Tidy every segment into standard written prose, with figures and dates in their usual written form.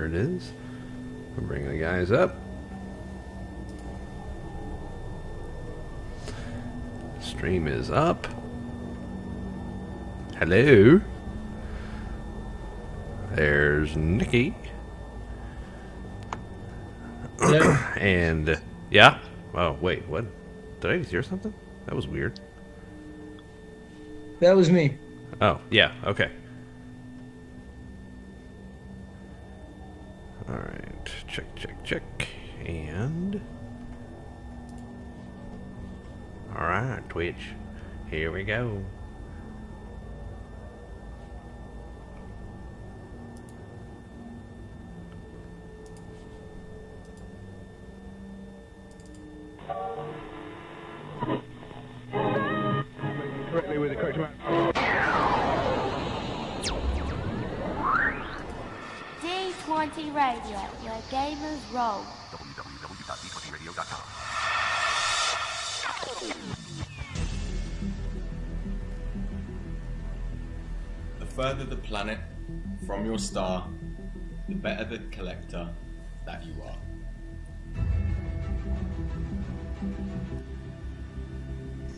it is. We'll bring the guys up. Stream is up. Hello. There's Nikki. Hello. And, yeah. Oh, wait, what? Did I just hear something? That was weird. That was me. Oh, yeah, okay. Alright, check. And... Alright, Twitch. Here we go. Correctly with the correct amount. D20 Radio, where gamers roll. www.d20radio.com. The further the planet from your star, the better the collector that you are.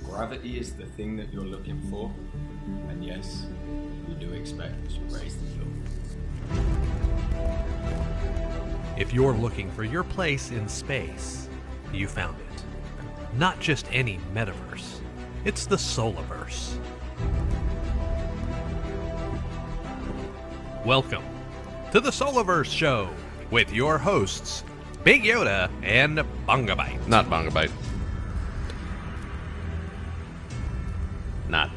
Gravity is the thing that you're looking for, and yes, you do expect that you raise the floor. If you're looking for your place in space, you found it. Not just any metaverse, it's the Solaverse. Welcome to the Solaverse Show with your hosts, Big Yoda and Bongabite. Not Bongabite. Not.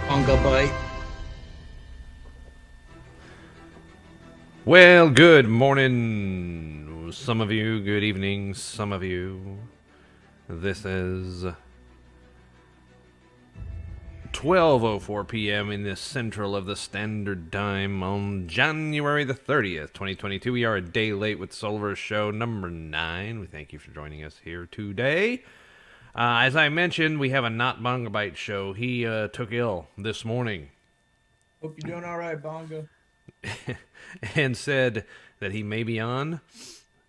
Bunga bite. Well, good morning, some of you. Good evening, some of you. This is 12:04 p.m. in the central of the standard time on January the 30th, 2022. We are a day late with Solaverse Show number 9. We thank you for joining us here today. As I mentioned, we have a Not Bongabite show. He took ill this morning. Hope you're doing all right, Bonga. And said that he may be on,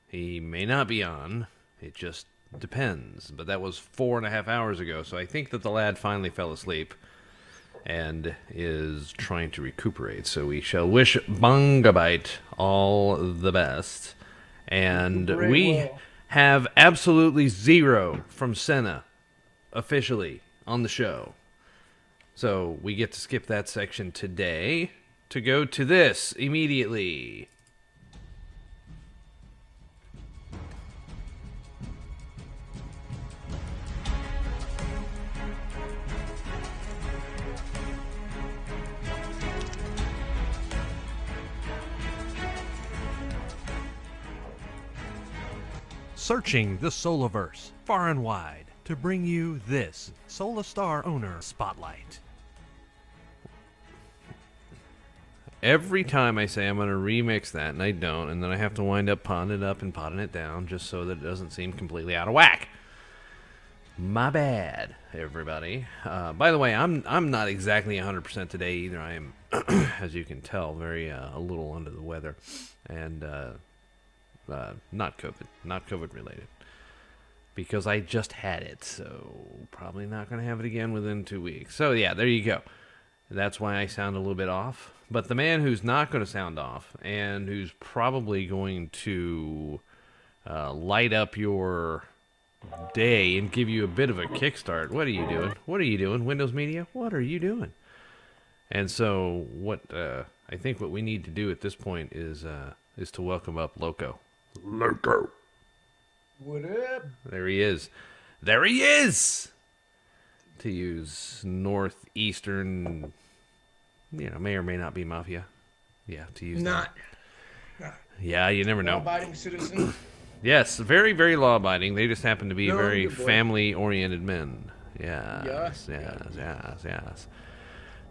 he may not be on, it just depends. But that was 4.5 hours ago, so I think that the lad finally fell asleep and is trying to recuperate. So we shall wish Bongabite all the best. And we have absolutely zero from Senna officially on the show. So we get to skip that section today to go to this immediately. Searching the Solaverse far and wide to bring you this Solar owner spotlight. Every time I say I'm going to remix that, and I don't, and then I have to wind up potting it up and potting it down just so that it doesn't seem completely out of whack. My bad, everybody. By the way, I'm not exactly 100% today either. I am, as you can tell, very a little under the weather, and not COVID related, because I just had it, so probably not going to have it again within 2 weeks. So yeah, there you go. That's why I sound a little bit off. But the man who's not going to sound off, and who's probably going to light up your day and give you a bit of a kickstart. What are you doing? What are you doing, Windows Media? What are you doing? And so what I think what we need to do at this point is to welcome up Loko. Loko. What up? There he is. There he is! To use northeastern, may or may not be mafia. Yeah, to use Not. that. Yeah, you never know. Law-abiding citizen. Yes, very, very law-abiding. They just happen to be No, very good boy. family-oriented men. Yes. Yes.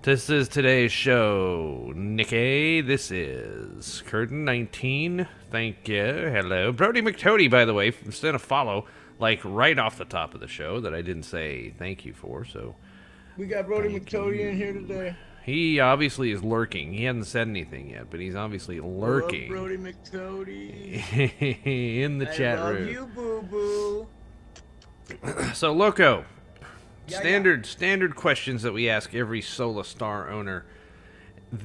This is today's show, Nicky. This is Curtain 19. Thank you. Hello. Brody McTody, by the way, sent a follow, like, right off the top of the show that I didn't say thank you for, so... We got Brody Thank McTody you. in here today. He obviously is lurking. He hasn't said anything yet, but he's obviously lurking. Brody McToady. in the chat I love room. you, boo-boo. So, Loko, Yeah, standard questions that we ask every Solar Star owner. Look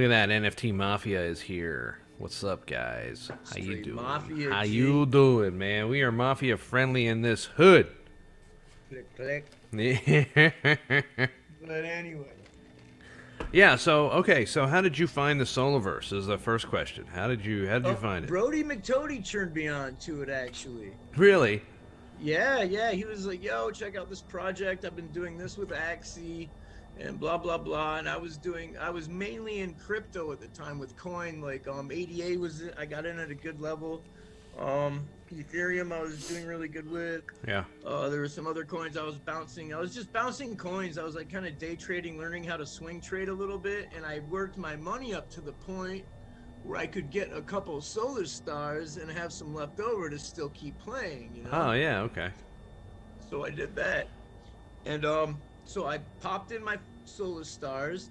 at that, NFT Mafia is here. What's up, guys? How you Straight doing? Mafia, How G. you doing, man? We are Mafia friendly in this hood. Click, click. But anyway. Yeah, so how did you find the Solaverse is the first question. How did you find it? Brody McToady turned me on to it, actually. Really? Yeah, he was like, yo, check out this project. I've been doing this with Axie and blah, blah, blah. And I was mainly in crypto at the time with coin. Like, ADA I got in at a good level. Ethereum I was doing really good with. Yeah. There were some other coins I was bouncing. I was just bouncing coins. I was like kind of day trading, learning how to swing trade a little bit. And I worked my money up to the point where I could get a couple Solar Stars and have some left over to still keep playing, you know? Oh, yeah, okay. So I did that. And so I popped in my Solar Stars.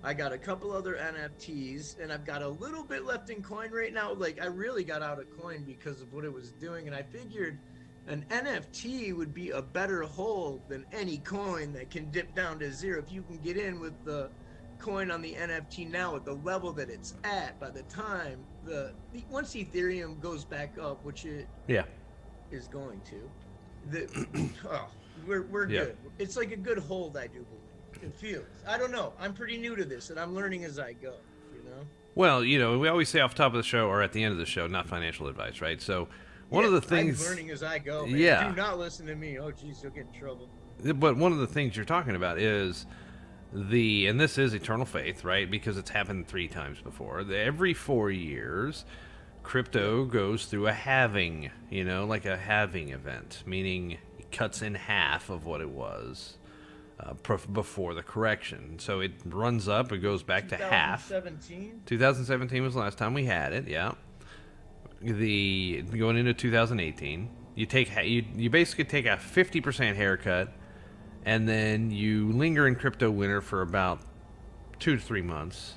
I got a couple other NFTs, and I've got a little bit left in coin right now. Like, I really got out of coin because of what it was doing, and I figured an NFT would be a better hold than any coin that can dip down to zero. If you can get in with the coin on the NFT now at the level that it's at, by the time once Ethereum goes back up, which it is going to, we're Yeah. good. It's like a good hold, I do believe. It feels. I don't know. I'm pretty new to this, and I'm learning as I go. You know. Well, we always say off the top of the show or at the end of the show, not financial advice, right? So, one of the things. I'm learning as I go. Man. Yeah. Do not listen to me. Oh, geez, you'll get in trouble. But one of the things you're talking about is and this is eternal faith, right? Because it's happened 3 times before. Every 4 years, crypto goes through a halving, like a halving event, meaning it cuts in half of what it was before the correction. So it runs up, it goes back to half. 2017 was the last time we had it, yeah. Going into 2018, you basically take a 50% haircut, and then you linger in crypto winter for about 2 to 3 months,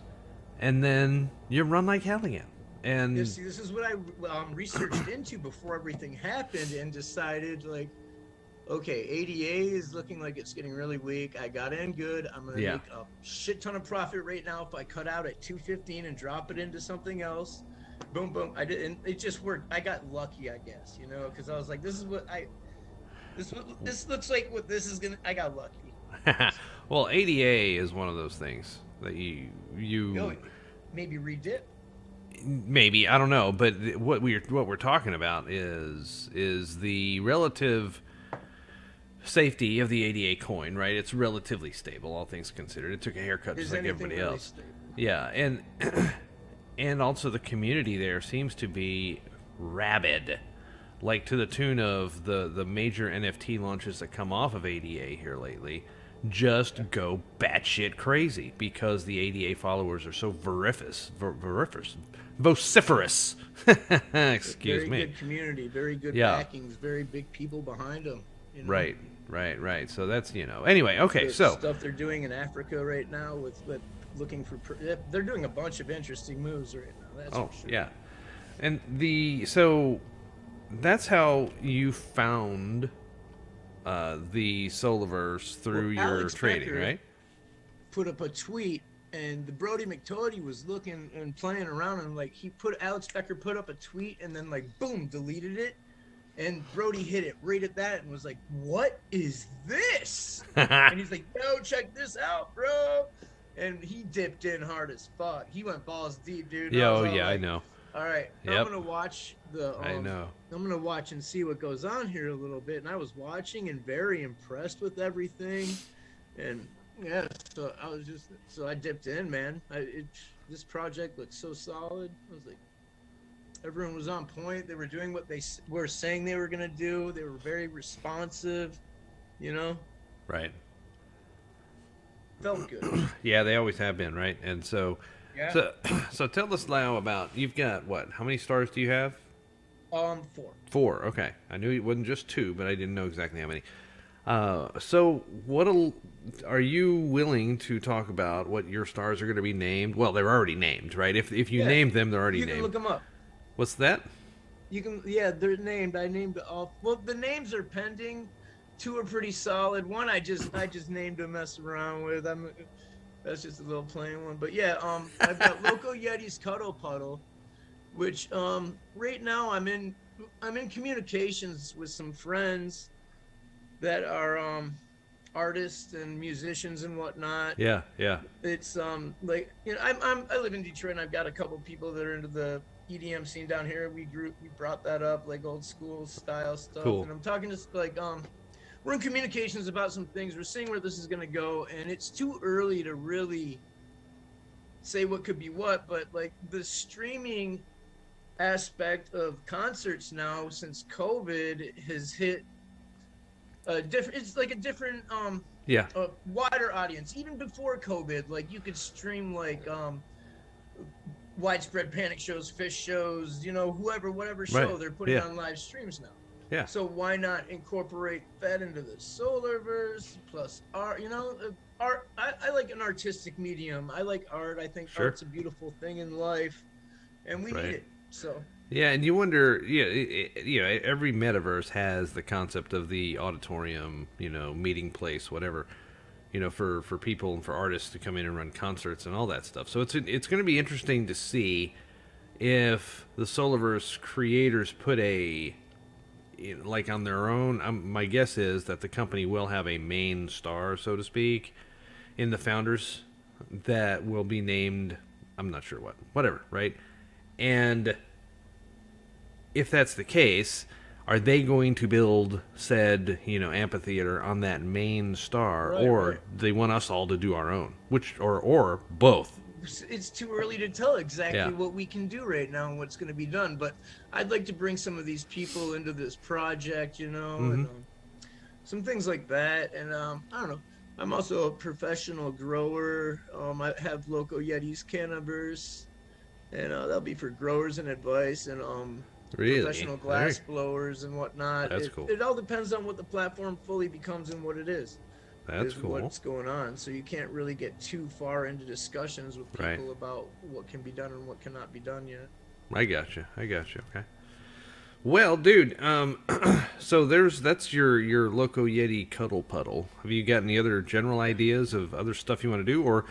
and then you run like hell again. And see, this is what I researched into before everything happened, and decided like, okay, ADA is looking like it's getting really weak. I got in good. I'm gonna make a shit ton of profit right now if I cut out at 215 and drop it into something else. Boom, boom. I did, and it just worked. I got lucky, I guess, because I was like, this looks like what this is gonna. I got lucky. Well, ADA is one of those things that you maybe redip. Maybe, I don't know, but what we're talking about is the relative safety of the ADA coin, right? It's relatively stable, all things considered. It took a haircut just like everybody else. Yeah, and also the community there seems to be rabid, like to the tune of the major NFT launches that come off of ADA here lately. Just go batshit crazy because the ADA followers are so vociferous. Excuse me. Very good community, very good backings, very big people behind them. Right. So that's Anyway, okay. So stuff they're doing in Africa right now with looking for. They're doing a bunch of interesting moves right now. That's for sure. Yeah, and so that's how you found the Solaverse through your Alex trading, Becker right? Put up a tweet, and the Brody McToady was looking and playing around, and like Alex Becker put up a tweet, and then like boom, deleted it. And Brody hit it right at that and was like, what is this? And he's like, yo, check this out, bro. And he dipped in hard as fuck. He went balls deep, dude. I know. All right, Yep. I'm going to watch I know. I'm going to watch and see what goes on here a little bit. And I was watching and very impressed with everything. And yeah, so I dipped in, man. This project looked so solid. I was like, everyone was on point. They were doing what they were saying they were going to do. They were very responsive, Right. Felt good. Yeah, they always have been, right? And so, Yeah. so tell us now about, you've got what? How many stars do you have? 4. 4, okay. I knew it wasn't just 2, but I didn't know exactly how many. So are you willing to talk about what your stars are going to be named? Well, they're already named, right? If you Yeah. named them, they're already You named. can look them up. What's that? You can, yeah, they're named. I named all. Well, the names are pending. 2 are pretty solid. One I just named to mess around with. That's just a little plain one. But yeah, I've got Loko Yeti's Cuddle Puddle, which right now I'm in communications with some friends that are artists and musicians and whatnot. Yeah, yeah. It's like, you know, I live in Detroit and I've got a couple people that are into the EDM scene down here. We brought that up, like old school style stuff. Cool. And I'm talking to like we're in communications about some things. We're seeing where this is gonna go, and it's too early to really say what could be what, but like the streaming aspect of concerts now since COVID has hit a different, it's like a different Yeah. a wider audience. Even before COVID, like you could stream like widespread panic shows, fish shows, you know, whatever show Right. they're putting Yeah. on live streams now. Yeah. So why not incorporate that into the Solaverse plus art? You know, art. I like an artistic medium. I like art. I think Sure. art's a beautiful thing in life, and we Right. need it. So Yeah, and you wonder, every metaverse has the concept of the auditorium, meeting place, whatever, for people and for artists to come in and run concerts and all that stuff. So it's going to be interesting to see if the Solaverse creators put like on their own. My guess is that the company will have a main star, so to speak, in the founders that will be named. I'm not sure whatever, right? And if that's the case, are they going to build said, amphitheater on that main star, Right, or right. they want us all to do our own, or both? it's too early to tell exactly Yeah. what we can do right now and what's going to be done. But I'd like to bring some of these people into this project, and some things like that. And I don't know. I'm also a professional grower. I have Loko Yeti's Cannaverse, and that'll be for growers and advice, and Really? professional glass blowers and whatnot. That's cool. It all depends on what the platform fully becomes and what it is. That's is cool. What's going on? So you can't really get too far into discussions with people Right. about what can be done and what cannot be done yet. I got you. Okay. Well, dude, so that's your Loko Yeti Cuddle Puddle. Have you got any other general ideas of other stuff you want to do,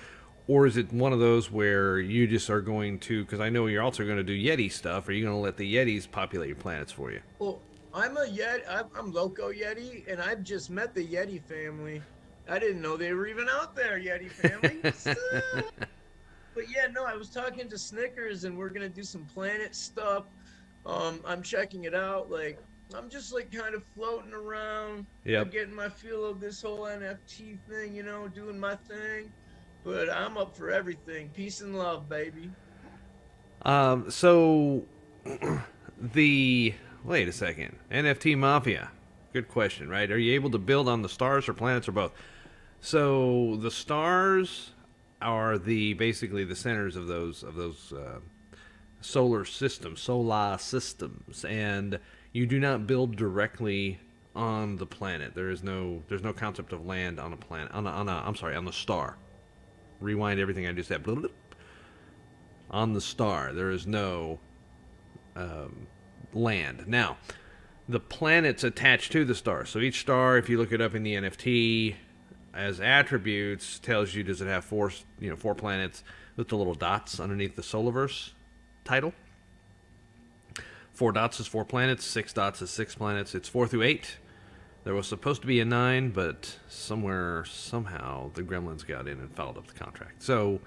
or is it one of those where you just are going to? Because I know you're also going to do Yeti stuff. Are you going to let the Yetis populate your planets for you? Well, I'm a Yeti. I'm Loko Yeti, and I've just met the Yeti family. I didn't know they were even out there, Yeti family. What's up? But yeah, no, I was talking to Snickers, and we're gonna do some planet stuff. I'm checking it out. Like, I'm just like kind of floating around. Yep. I'm getting my feel of this whole NFT thing, doing my thing. But I'm up for everything. Peace and love, baby. So wait a second, NFT Mafia. Good question, right? Are you able to build on the stars or planets or both? So the stars are basically the centers of those solar systems, and you do not build directly on the planet. There's no concept of land on a planet on the star. Rewind everything I just said. On the star, there is no land. Now, the planets attached to the star. So each star, if you look it up in the NFT as attributes, tells you does it have four planets with the little dots underneath the Solaverse title. 4 dots is 4 planets. 6 dots is 6 planets. It's 4 through 8. There was supposed to be a 9, but somehow, the gremlins got in and fouled up the contract. So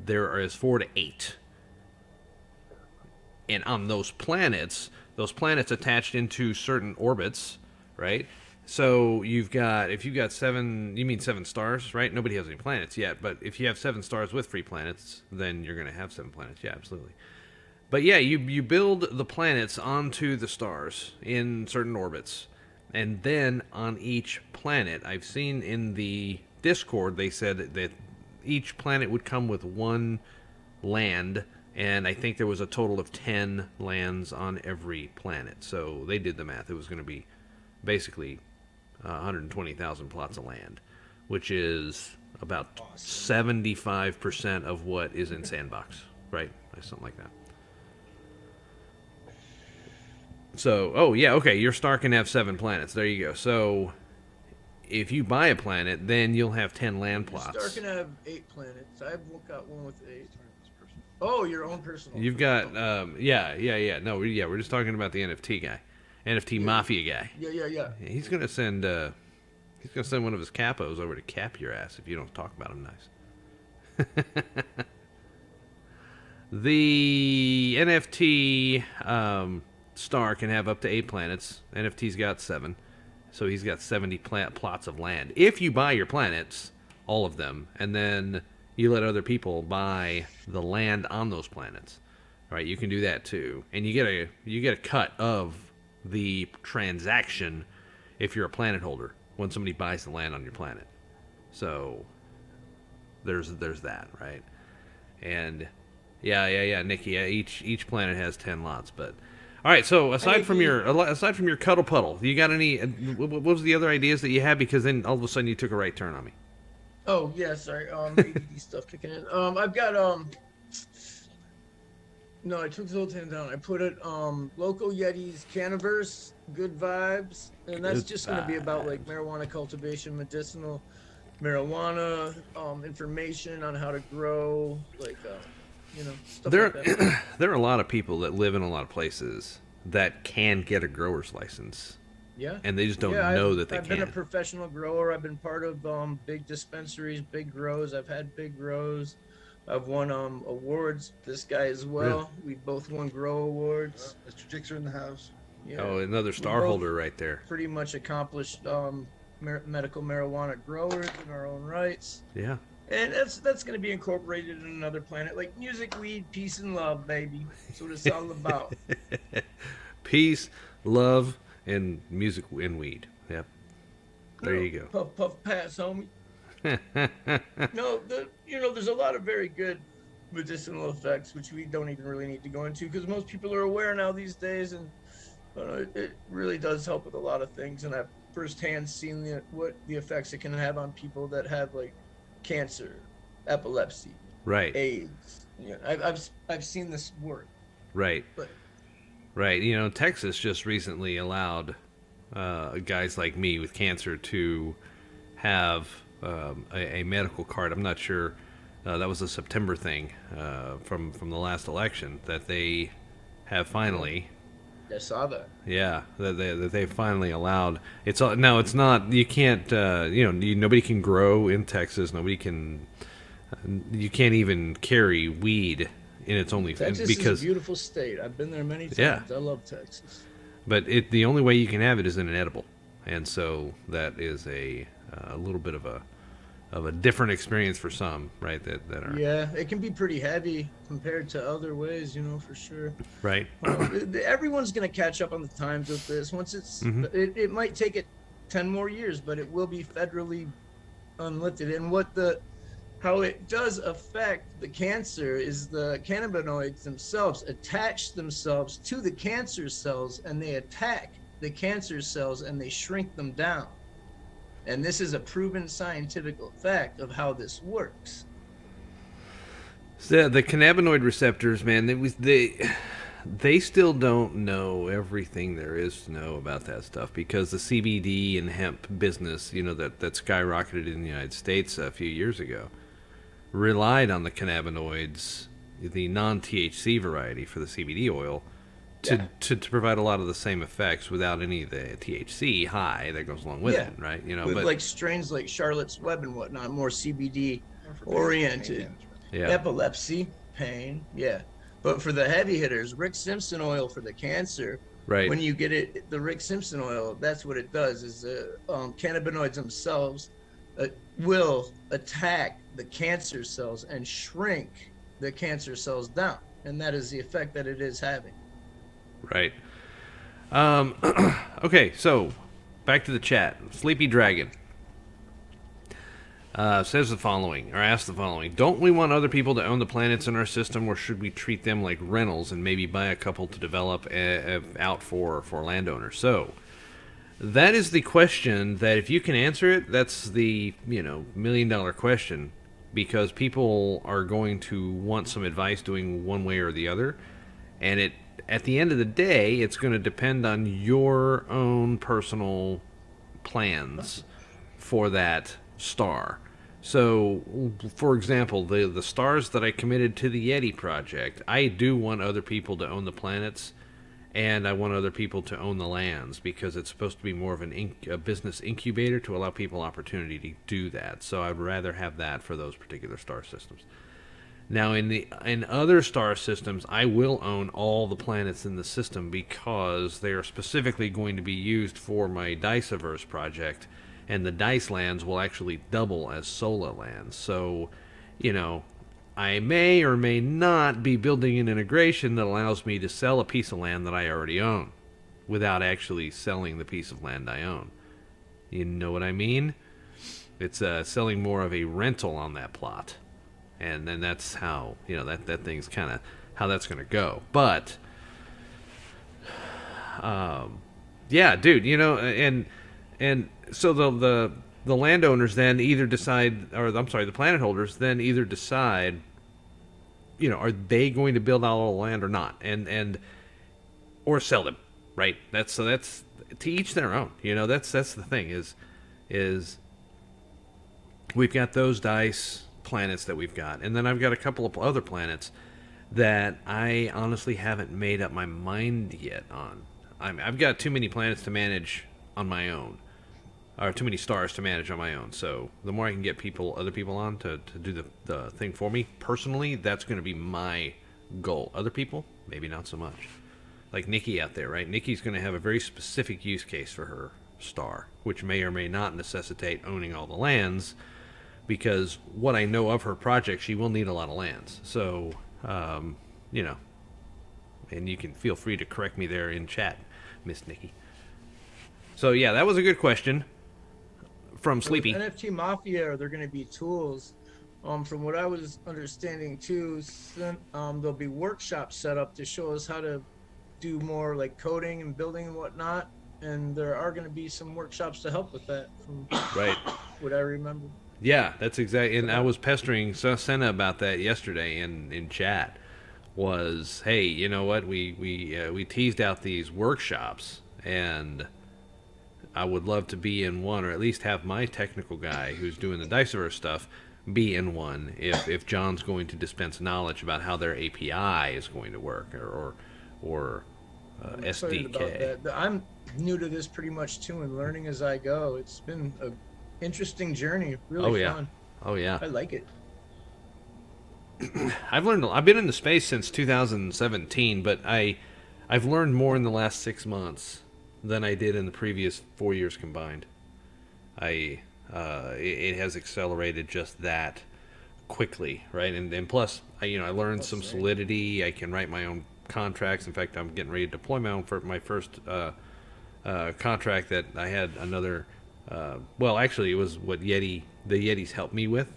there is 4 to 8. And on those planets attached into certain orbits, right? So if you've got 7, you mean 7 stars, right? Nobody has any planets yet, but if you have 7 stars with free planets, then you're going to have 7 planets. Yeah, absolutely. But yeah, you build the planets onto the stars in certain orbits. And then on each planet, I've seen in the Discord, they said that each planet would come with 1 land, and I think there was a total of 10 lands on every planet. So they did the math. It was going to be basically 120,000 plots of land, which is about 75% of what is in Sandbox, right? Something like that. So, oh yeah, okay, your star can have 7 planets. There you go. So, if you buy a planet, then you'll have 10 land Your plots. star can have 8 planets. I've got one with 8. Oh, your own personal. You've got, yeah. No, we're just talking about the NFT guy, NFT Mafia guy. Yeah. He's gonna send one of his capos over to cap your ass if you don't talk about him nice. The NFT star can have up to 8 planets. NFT's got 7, so he's got 70 plots of land. If you buy your planets, all of them, and then you let other people buy the land on those planets, right? You can do that too, and you get a cut of the transaction if you're a planet holder when somebody buys the land on your planet. So there's that, right? And yeah, Nikki. Yeah, each planet has 10 lots, but all right. So aside from your cuddle puddle, you got any? What was the other ideas that you had? Because then all of a sudden you took a right turn on me. Oh yeah, sorry. ADD stuff kicking in. I've got No, I took the whole thing down. I put it Loko Yeti's Diceaverse, good vibes, and that's Good just going to be about vibes. like marijuana cultivation, medicinal marijuana, information on how to grow, like stuff There, like that. there are a lot of people that live in a lot of places that can get a grower's license, Yeah. and they just don't Yeah, know I've, that they I've can. been a professional grower. I've been part of big dispensaries, big grows. I've had big grows. I've won awards. This guy as well. We both won grow awards. Mr. Dicks are in the house. Yeah. Oh, another star both- holder right there. Pretty much accomplished medical marijuana growers in our own rights. Yeah. And that's going to be incorporated in another planet, like music, weed, peace, and love, baby. That's what it's all about. Peace, love, and music and weed. Yep. There you go. Puff, puff, pass, homie. No, there's a lot of very good medicinal effects, which we don't even really need to go into because most people are aware now these days, and it really does help with a lot of things. And I've firsthand seen what the effects it can have on people that have like cancer, epilepsy, Right. AIDS. I've seen this work. Right. But Right. Texas just recently allowed guys like me with cancer to have a medical card. I'm not sure. That was a September thing from the last election that they have finally. I saw that. Yeah, that they finally allowed. It's not. You can't. Nobody can grow in Texas. Nobody can. You can't even carry weed in its only Texas because is a beautiful state. I've been there many times. Yeah. I love Texas. But the only way you can have it is in an edible, and so that is a little bit of a different experience for some, right? That are Yeah, it can be pretty heavy compared to other ways, for sure. right. Everyone's going to catch up on the times with this. Once it might take it 10 more years, but it will be federally unlifted. And how it does affect the cancer is the cannabinoids themselves attach themselves to the cancer cells, and they attack the cancer cells and they shrink them down. And this is a proven scientific fact of how this works. So the cannabinoid receptors, man, they still don't know everything there is to know about that stuff because the CBD and hemp business, that skyrocketed in the United States a few years ago, relied on the cannabinoids, the non-THC variety for the CBD oil, to provide a lot of the same effects without any of the THC high that goes along with it, right? With like strains like Charlotte's Web and whatnot, more CBD oriented. Yeah. Epilepsy, pain, yeah. But for the heavy hitters, Rick Simpson oil for the cancer, Right. when you get it, the Rick Simpson oil, that's what it does, is cannabinoids themselves will attack the cancer cells and shrink the cancer cells down. And that is the effect that it is having. Right. Okay, so back to the chat. Sleepy Dragon says the following, or asks the following: don't we want other people to own the planets in our system, or should we treat them like rentals and maybe buy a couple to develop out for landowners? So, that is the question that if you can answer it, that's the, $1 million question, because people are going to want some advice doing one way or the other. And at the end of the day, it's going to depend on your own personal plans for that star. So, for example, the stars that I committed to the Yeti project, I do want other people to own the planets, and I want other people to own the lands, because it's supposed to be more of a business incubator to allow people opportunity to do that. So I'd rather have that for those particular star systems. Now, in other star systems, I will own all the planets in the system, because they are specifically going to be used for my Diceaverse project, and the Dice lands will actually double as Sola lands. So, I may or may not be building an integration that allows me to sell a piece of land that I already own without actually selling the piece of land I own. You know what I mean? It's selling more of a rental on that plot. And then that's how, that thing's kind of how that's going to go. But, yeah, dude, and so the landowners then either decide, or I'm sorry, the planet holders then either decide, are they going to build out all the land or not, and or sell them, right? That's to each their own. That's the thing is we've got those dice planets that we've got, and then I've got a couple of other planets that I honestly haven't made up my mind yet on. I've got too many planets to manage on my own, or too many stars to manage on my own. So the more I can get other people on to do the thing for me personally, that's going to be my goal. Other people, maybe not so much. Like Nikki out there, right? Nikki's going to have a very specific use case for her star, which may or may not necessitate owning all the lands, because what I know of her project, she will need a lot of lands. So, and you can feel free to correct me there in chat, Miss Nikki. So, yeah, that was a good question from Sleepy. NFT Mafia, are there going to be tools? From what I was understanding, too, there'll be workshops set up to show us how to do more like coding and building and whatnot. And there are going to be some workshops to help with that, from Right. what I remember. Yeah, that's exactly. And I was pestering Senna about that yesterday in chat. Was, hey, you know what? We teased out these workshops, and I would love to be in one, or at least have my technical guy who's doing the Diceaverse stuff be in one. If John's going to dispense knowledge about how their API is going to work, or I'm excited about SDK. that. I'm new to this pretty much too, and learning as I go. It's been a interesting journey, really fun. Oh yeah. I like it. I've been in the space since 2017, but I've learned more in the last 6 months than I did in the previous 4 years combined. It has accelerated just that quickly, right? And plus, I learned some solidity. I can write my own contracts. In fact, I'm getting ready to deploy my first contract that I had another. Well, actually, it was what the Yetis helped me with,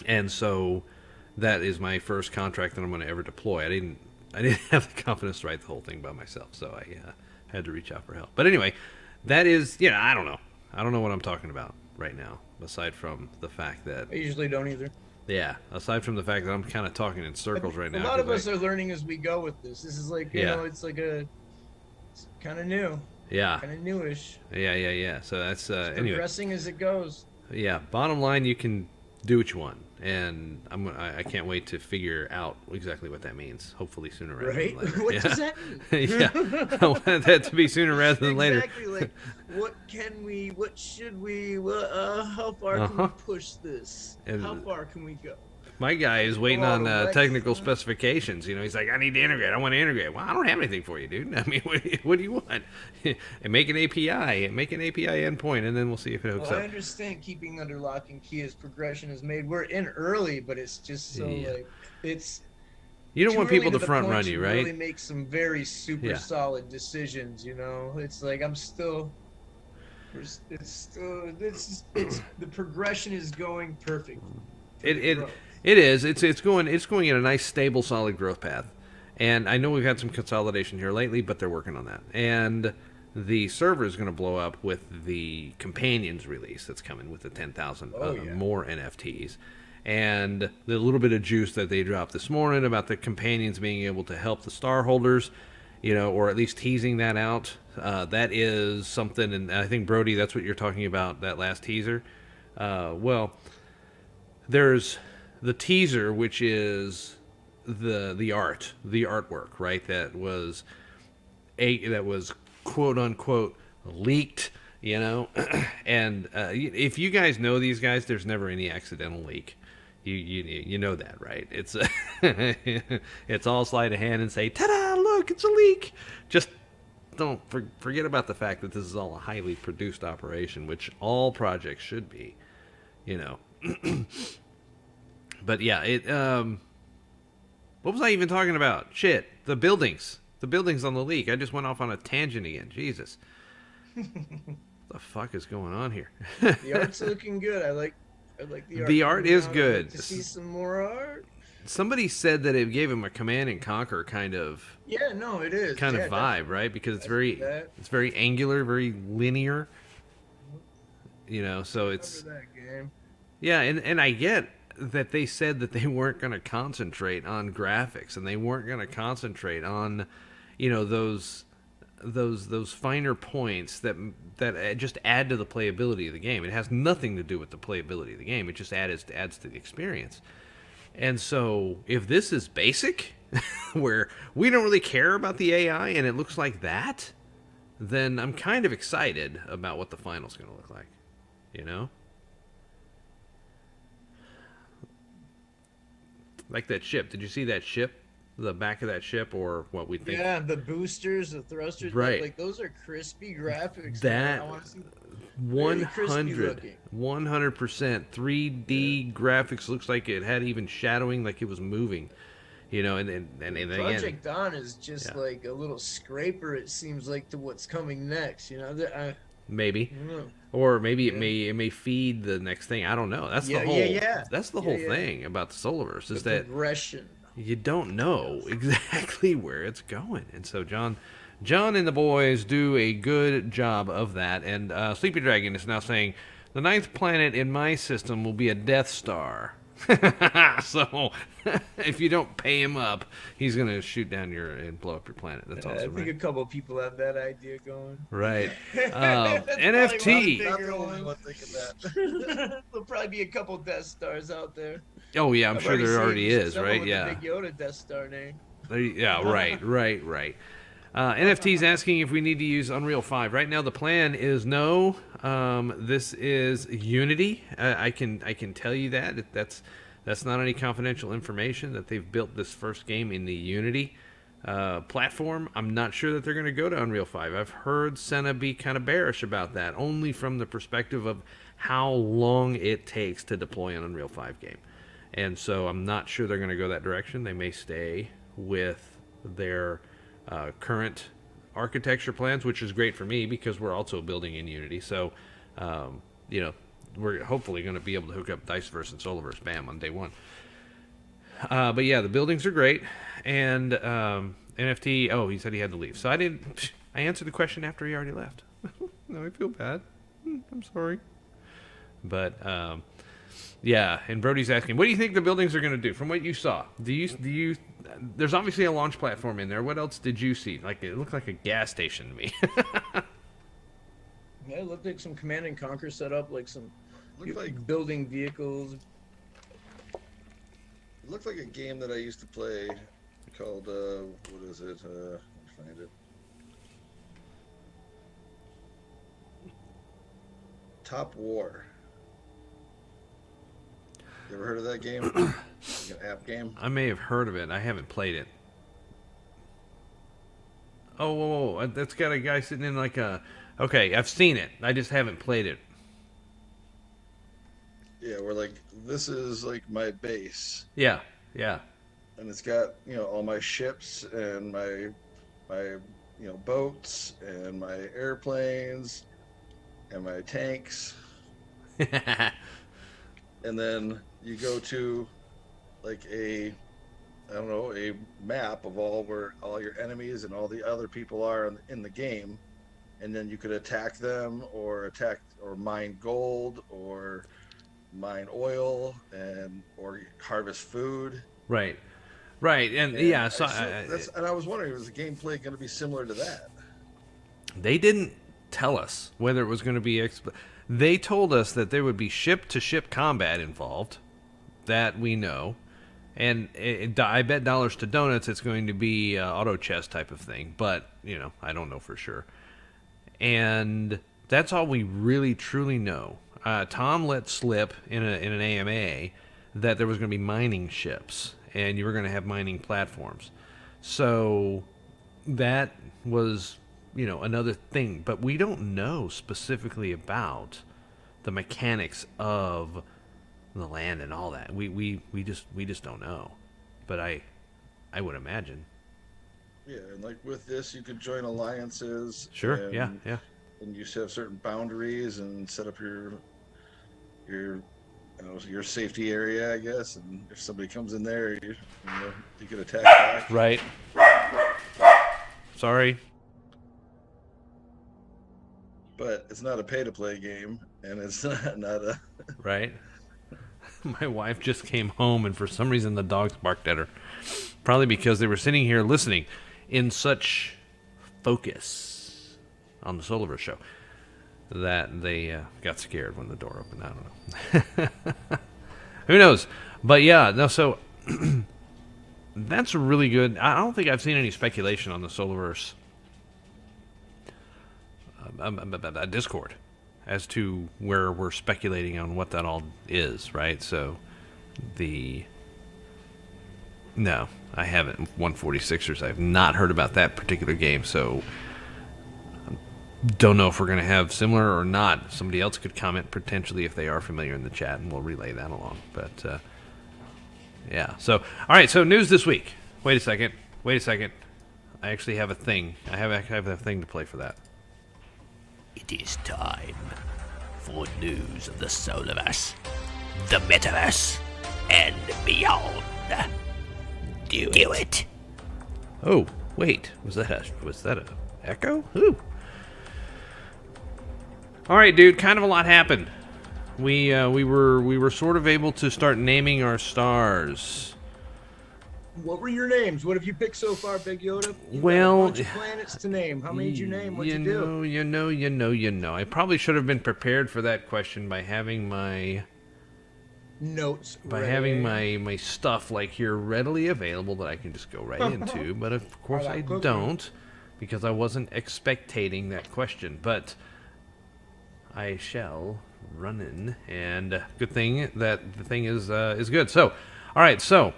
and so that is my first contract that I'm going to ever deploy. I didn't have the confidence to write the whole thing by myself, so I had to reach out for help. But anyway, that is, I don't know what I'm talking about right now, aside from the fact that I usually don't either. Yeah, aside from the fact that I'm kind of talking in circles right now. A lot of us are learning as we go with this. This is like, it's like it's kind of new. Yeah. Kind of newish. Yeah. So that's anyway. Progressing as it goes. Yeah. Bottom line, you can do what you want, and I can't wait to figure out exactly what that means. Hopefully sooner rather than later. What does that mean? Yeah. I want that to be sooner rather than later. Exactly. Like, what should we? How far can we push this? How far can we go? My guy is waiting on technical specifications. He's like, I need to integrate. I want to integrate. Well, I don't have anything for you, dude. I mean, what do you want? And make an API. Make an API endpoint, and then we'll see if it hooks up. I understand keeping under lock and key as progression is made. We're in early, but it's just so it's. You don't want people to front run you, right? Really make some very super solid decisions. It's like I'm still. It's the progression is going perfect. It is. It's going in a nice, stable, solid growth path. And I know we've had some consolidation here lately, but they're working on that. And the server is going to blow up with the Companions release that's coming with the 10,000 more NFTs. And the little bit of juice that they dropped this morning about the Companions being able to help the star holders, or at least teasing that out, that is something, and I think, Brody, that's what you're talking about, that last teaser. Well, there's the teaser, which is the artwork, right? That was quote unquote leaked, and if you guys know these guys, there's never any accidental leak. You know that, right? It's it's all sleight of hand and say, ta-da, look, it's a leak. Just don't forget about the fact that this is all a highly produced operation, which all projects should be, But yeah, what was I even talking about? Shit, the buildings on the leak. I just went off on a tangent again. Jesus. What the fuck is going on here? The art's looking good. I like the art. The art is good. I'd like to see some more art. Somebody said that it gave him a Command and Conquer kind of it is kind of vibe, right? Because it's very angular, very linear. So it's that game. Yeah, and I get that they said that they weren't going to concentrate on graphics, and they weren't going to concentrate on those finer points that just add to the playability of the game. It has nothing to do with the playability of the game. It just adds to the experience. And so if this is basic, where we don't really care about the AI and it looks like that, then I'm kind of excited about what the final's going to look like. Like that ship. Did you see that ship? The back of that ship, or what we think? Yeah, the boosters, the thrusters. Right. Like, those are crispy graphics. That, I want to see 100% 3D graphics. Looks like it had even shadowing, like it was moving. And Project again, Dawn is just like a little scraper, it seems like, to what's coming next. Maybe. I don't know. Or maybe it may feed the next thing. I don't know. That's the whole That's the whole thing about the Solaverse, is that progression. You don't know exactly where it's going. And so John and the boys do a good job of that. And Sleepy Dragon is now saying, the 9th planet in my system will be a Death Star. So if you don't pay him up, he's going to shoot down and blow up your planet. That's awesome. I think a couple people have that idea going. Right. NFT. Not the only one thinking that. There'll probably be a couple Death Stars out there. Oh yeah, I'm sure there already is, right? With Yeah. the Big Yoda Death Star name. Yeah, right. NFT's asking if we need to use Unreal 5. Right now, the plan is no. This is Unity. I can tell you that. That's not any confidential information, that they've built this first game in the Unity platform. I'm not sure that they're going to go to Unreal 5. I've heard Senna be kind of bearish about that, only from the perspective of how long it takes to deploy an Unreal 5 game. And so I'm not sure they're going to go that direction. They may stay with their current architecture plans, which is great for me because we're also building in Unity. So, we're hopefully going to be able to hook up Diceaverse and Solaverse, bam, on day one. But yeah, the buildings are great. And NFT, he said he had to leave. So I answered the question after he already left. No, I feel bad. I'm sorry. But, yeah, and Brody's asking, what do you think the buildings are going to do from what you saw? There's obviously a launch platform in there. What else did you see? Like, it looked like a gas station to me. Yeah, it looked like some Command and Conquer setup, like some building vehicles. It looked like a game that I used to play called, what is it? Let me find it. Top War. You ever heard of that game? Like an app game? I may have heard of it. I haven't played it. Oh, whoa. That's got a guy sitting in like a... Okay, I've seen it. I just haven't played it. Yeah, where like, this is like my base. Yeah. And it's got, all my ships and my boats and my airplanes and my tanks. And then you go to like a map of where all your enemies and all the other people are in the game. and then you could attack them or mine gold or mine oil or harvest food. Right. And yeah, so and I was wondering, was the gameplay going to be similar to that? they didn't tell us whether it was going to be. They told us that there would be ship-to-ship combat involved. That we know. And I bet dollars to donuts it's going to be auto chess type of thing. But, I don't know for sure. And that's all we really, truly know. Tom let slip in an AMA that there was going to be mining ships. And you were going to have mining platforms. So that was, another thing. But we don't know specifically about the mechanics of the land and all that. We just don't know. But I would imagine. Yeah, and like with this, you could join alliances. Sure. And, Yeah. And you have certain boundaries and set up your safety area, I guess. And if somebody comes in there, you could attack back. Right. Sorry. But it's not a pay-to-play game, and it's not a... Right. My wife just came home, and for some reason the dogs barked at her. Probably because they were sitting here listening in such focus on the Solaverse Show that they got scared when the door opened. I don't know. Who knows? But yeah, no, so that's really good. I don't think I've seen any speculation on the Solaverse Discord as to where we're speculating on what that all is, right? So no, I haven't. 146ers, I have not heard about that particular game, so don't know if we're going to have similar or not. Somebody else could comment potentially if they are familiar in the chat, and we'll relay that along. But yeah, so all right, so news this week. Wait a second. I actually have a thing. I have a thing to play for that. It is time for news of the Solaverse, the Metaverse, and beyond. Do it. Oh, wait. Was that a echo? Ooh. All right, dude. Kind of a lot happened. We were sort of able to start naming our stars. What were your names? What have you picked so far, Big Yoda? You've Well, got a bunch of planets to name. How many did you name? What'd you do? You know. I probably should have been prepared for that question by having my notes. Having my stuff like here readily available that I can just go right into. But of course I don't, because I wasn't expectating that question. But I shall run in, and good thing that the thing is good. So, all right, so.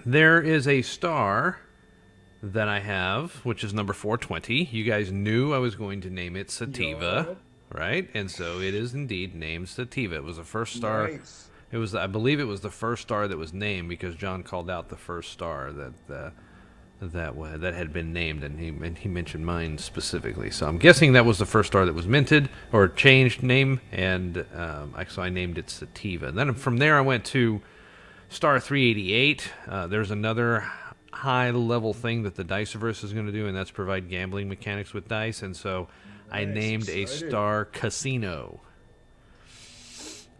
There is a star that I have, which is number 420. You guys knew I was going to name it Sativa, right? And so it is indeed named Sativa. It was the first star. Nice. It was, I believe, it was the first star that was named because John called out the first star that had been named, and he mentioned mine specifically. So I'm guessing that was the first star that was minted or changed name, and so I named it Sativa. And then from there I went to Star 388. There's another high-level thing that the Diceaverse is going to do, and that's provide gambling mechanics with dice. And so I named a star Casino.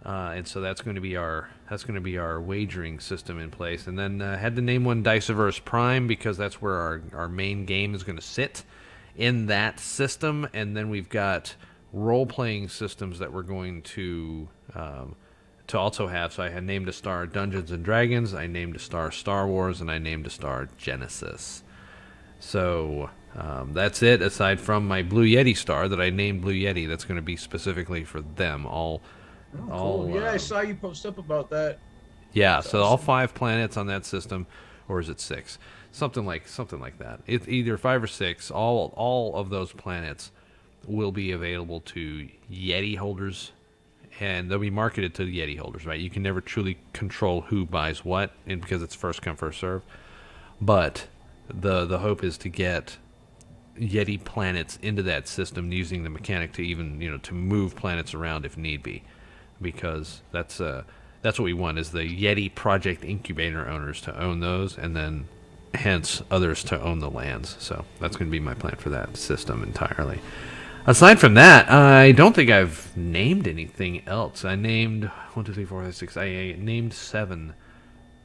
And so that's going to be our wagering system in place. And then had to name one Diceaverse Prime because that's where our main game is going to sit in that system. And then we've got role-playing systems that we're going to also have. So I had named a star Dungeons and Dragons, I named a star Star Wars, and I named a star Genesis. So that's it, aside from my Blue Yeti star that I named Blue Yeti. That's going to be specifically for them. Cool. Yeah, I saw you post up about that. Yeah, that's so awesome. All 5 planets on that system, or is it 6? Something like that. It's either 5 or 6. All of those planets will be available to Yeti holders, and they'll be marketed to the Yeti holders, right? You can never truly control who buys what, and because it's first come, first serve. But the hope is to get Yeti planets into that system using the mechanic to even, to move planets around if need be. Because that's what we want, is the Yeti Project Incubator owners to own those, and then hence others to own the lands. So that's going to be my plan for that system entirely. Aside from that, I don't think I've named anything else. I named 1, 2, 3, 4, 5, 6. I named 7.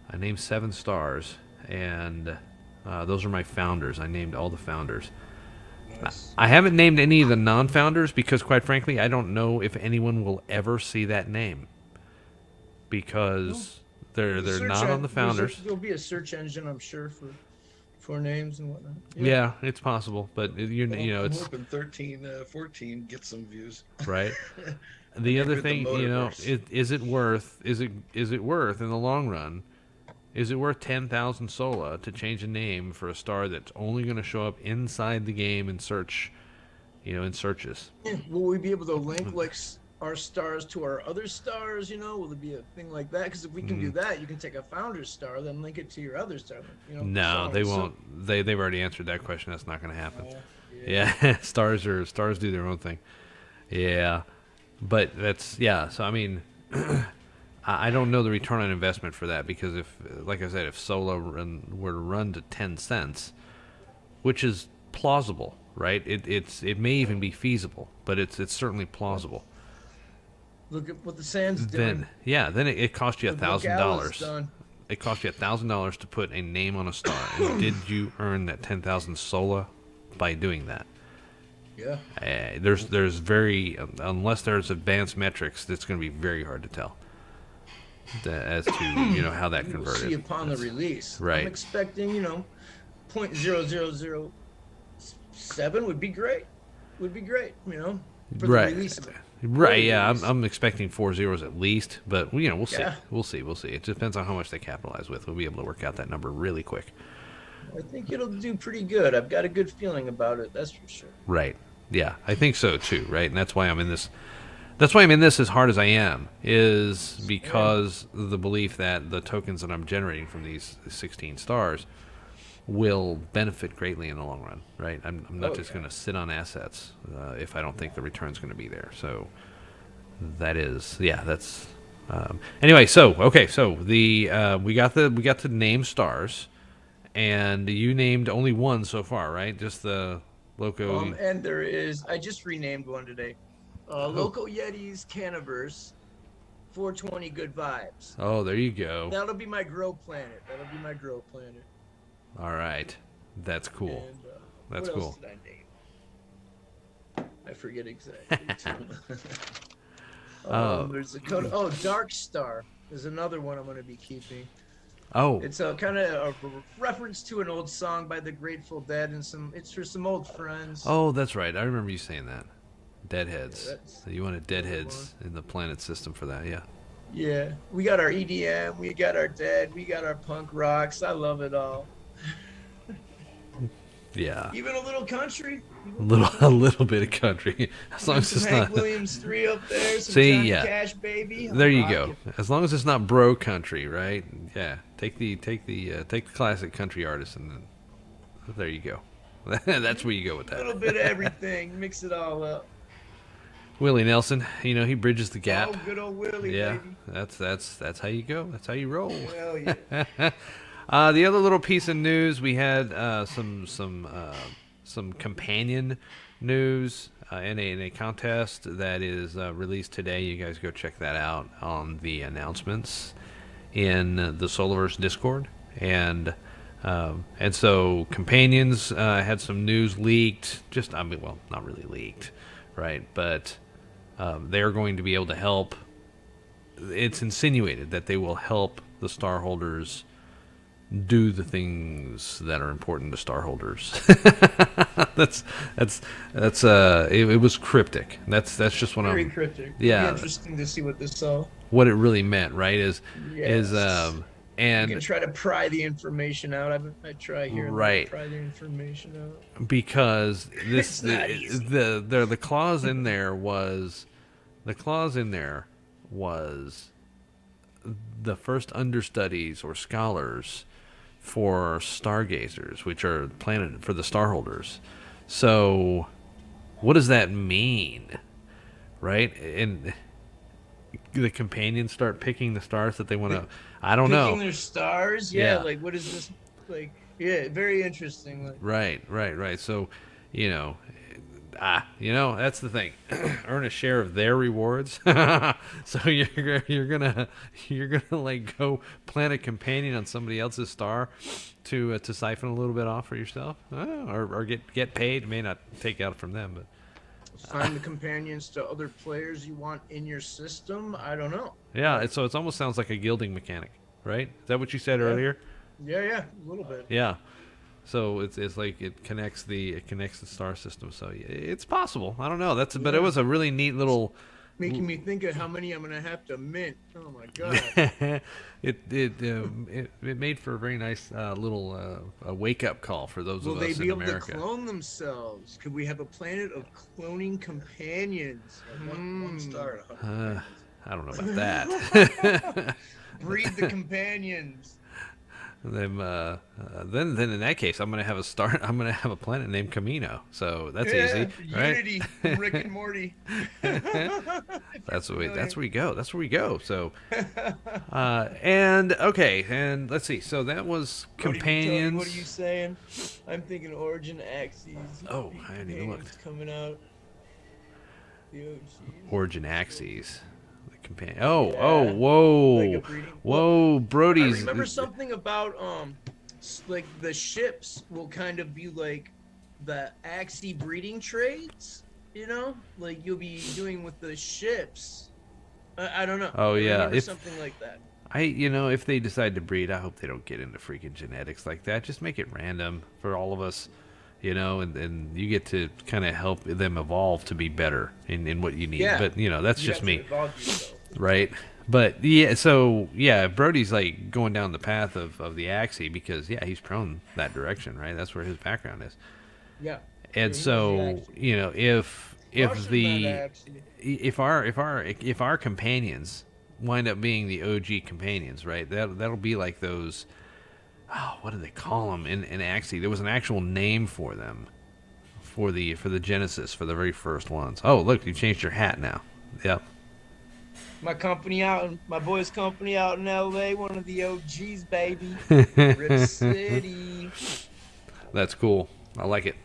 I named 7 stars, and those are my founders. I named all the founders. Nice. I haven't named any of the non-founders because, quite frankly, I don't know if anyone will ever see that name because they're not on the founders. There'll be a search engine, I'm sure, for names and whatnot. Yeah, it's possible, but you know, I'm it's hoping 13, 14 gets some views. right. The other With the thing, you know, motorverse. is it worth in the long run? Is it worth 10,000 Sola to change a name for a star that's only going to show up inside the game in search, in searches? Yeah, will we be able to link our stars to our other stars? Will there be a thing like that? Because if we can do that, you can take a founder's star, then link it to your other star. No, so they on. won't. They've already answered that question. That's not going to happen. Yeah. Stars do their own thing. Yeah, but So I mean, I don't know the return on investment for that because like I said, if Sola were to run to 10 cents, which is plausible, right? It may even be feasible, but it's certainly plausible. Look at what the Sand's doing. Then it cost you Look what Gala's $1,000. done. It cost you $1,000 to put a name on a star. And did you earn that 10,000 Sola by doing that? Yeah. There's unless there's advanced metrics, it's going to be very hard to tell as to how that We will converted. see upon the release. Right. I'm expecting 0.0007 would be great. For the release of it. Right, yeah, I'm expecting 4 zeros at least, but we'll see. Yeah. We'll see. It depends on how much they capitalize with. We'll be able to work out that number really quick. I think it'll do pretty good. I've got a good feeling about it. That's for sure. Right. Yeah, I think so too. Right, and that's why I'm in this. That's why I'm in this as hard as I am, is because of the belief that the tokens that I'm generating from these 16 stars will benefit greatly in the long run, right? I'm not just going to sit on assets if I don't think the return's going to be there. So that's anyway. So the we got to name stars, and you named only one so far, right? Just the Loko. And there is. I just renamed one today. Loko Yeti's Canaverse, 420 Good Vibes. Oh, there you go. That'll be my grow planet. All right, that's cool. And, That's what cool. else did I name? I forget exactly. There's a code. Oh, Dark Star is another one I'm going to be keeping. Oh, It's a kind of a reference to an old song by the Grateful Dead, and it's for some old friends. oh, that's right. I remember you saying that. Deadheads. Yeah, that's So you wanted Deadheads in the planet system for that, yeah. Yeah, we got our EDM, we got our Dead, we got our punk rocks. I love it all. Yeah. Even a little country. A little bit of country. As long as Some it's Hank not. Williams 3 up there. Some See, Johnny yeah. Cash, baby. There you I'll go. rock it. As long as it's not bro country, right? Yeah. Take the classic country artist and then there you go. That's where you go with A little that. bit of everything. Mix it all up. Willie Nelson, he bridges the gap. Oh, good old Willie, Yeah, baby. that's how you go. That's how you roll. Hell yeah. The other little piece of news, we had some companion news in a contest that is released today. You guys go check that out on the announcements in the Solaverse Discord, and so companions had some news leaked. Not really leaked, right? But they are going to be able to help. It's insinuated that they will help the star holders do the things that are important to star holders. It was cryptic. That's just what Very I'm. cryptic. Yeah. It'd be interesting to see what this all. What it really meant, right? Is Yes. and I'm gonna try to pry the information out. I try here and Right. there, pry the information out. because It's not easy. the clause in there was the first understudies or scholars for stargazers, which are planted for the star holders. So what does that mean, right? And the companions start picking the stars that they want to. I don't Picking know. their stars. Yeah. Yeah. Like, what is this? Like, Yeah, very interesting. Like, Right. So, you know, that's the thing. Earn a share of their rewards. So you're gonna like go plant a companion on somebody else's star to siphon a little bit off for yourself, or get paid. You may not take out from them, but find the companions to other players you want in your system. I don't know. yeah. It almost sounds like a guilding mechanic, right? Is that what you said earlier? Yeah, a little bit. Yeah. So it's like it connects the star system. So it's possible. I don't know. But it was a really neat little. Making me think of how many I'm gonna have to mint. Oh my god! it made for a very nice little wake up call for those Will of they us be in able America. to clone themselves? Could we have a planet of cloning companions? One star and 100 I don't know about that. Breed the companions. Then in that case, I'm gonna have a planet named Camino. So that's easy, right? Unity from Rick and Morty. That's where we go. So, and let's see. So that was companions. What are you saying? I'm thinking Origin Axes. Oh, I hadn't even looked. Coming out. The OGs. Origin Axes. The companion. Whoa. Like a breeding- Whoa, Brody's. I remember something about like the ships will kind of be like the Axie breeding trades. You know, like you'll be doing with the ships. I don't know. Oh, I yeah. remember If- something like that. If they decide to breed, I hope they don't get into freaking genetics like that. Just make it random for all of us, and you get to kind of help them evolve to be better in what you need. Yeah. But, that's You just have to me, evolve yourself. right? But, yeah, so, yeah, Brody's, like, going down the path of the Axie because, yeah, he's prone that direction, right? That's where his background is. Yeah. And Yeah, so, if Russian the that Axie. if our companions wind up being the OG companions, right? That'll be like those. Oh, what do they call them in Axie? There was an actual name for them, for the Genesis, for the very first ones. Oh, look, you changed your hat now. Yep. My boys' company out in LA, one of the OGs, baby. Rip City. That's cool. I like it.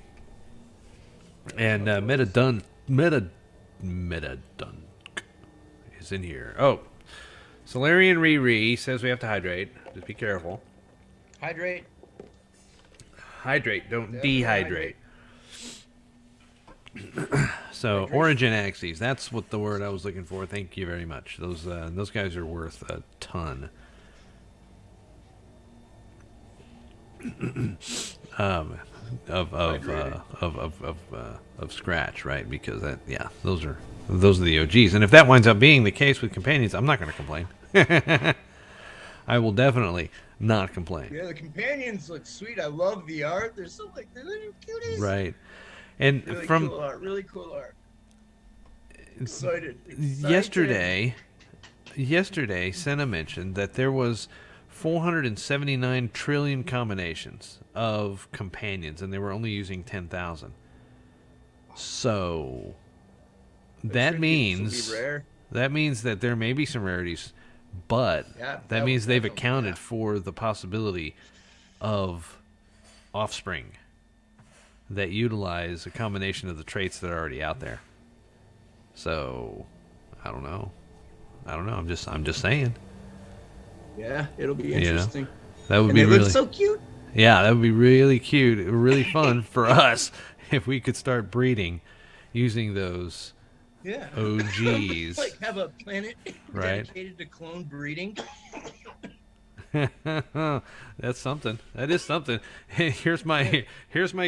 And Meta Dunk is in here. Oh, Solarian Riri says we have to hydrate. Just be careful. Hydrate. Hydrate, don't Definitely dehydrate. So Origin Axes, that's what the word I was looking for. Thank you very much. Those guys are worth a ton. Of scratch, right? Because those are the OGs. And if that winds up being the case with companions, I'm not going to complain. I will definitely not complain. Yeah, the companions look sweet. I love the art. They're little cuties. Right. And Really from cool art. Really cool art. Excited. Yesterday, Senna mentioned that there was 479 trillion combinations of companions, and they were only using 10,000. So that means that there may be some rarities, but that means they've accounted for the possibility of offspring that utilize a combination of the traits that are already out there. So I don't know. I'm just saying. Yeah, it'll be interesting. That would and be they really look so cute. Yeah, that would be really cute, really fun for us if we could start breeding using those OGs. Like have a planet Right. dedicated to clone breeding. That's something. That is something. Here's my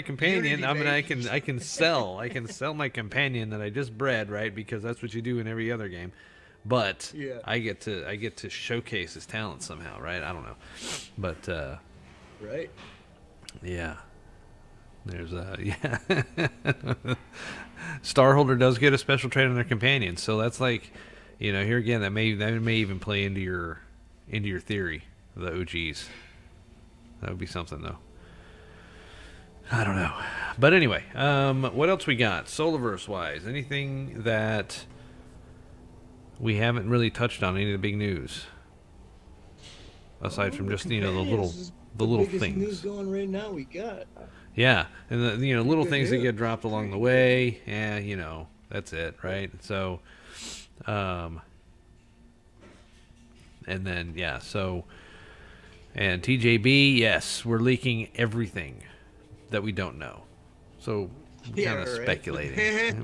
companion. Unity, I can sell my companion that I just bred, right? Because that's what you do in every other game. But I get to showcase his talent somehow, right? I don't know. But right. Yeah. There's Starholder does get a special trait on their companion, so that's like, here again that may even play into your theory, the OGs. That would be something though. I don't know. But anyway, what else we got? Solaverse wise, anything that we haven't really touched on, any of the big news? Aside from just, the little the little biggest things. news going right now we got. Yeah, and the little Good things that deal. get dropped along the way, that's it, right? So, and then and TJB, yes, we're leaking everything that we don't know. So, kind of speculating.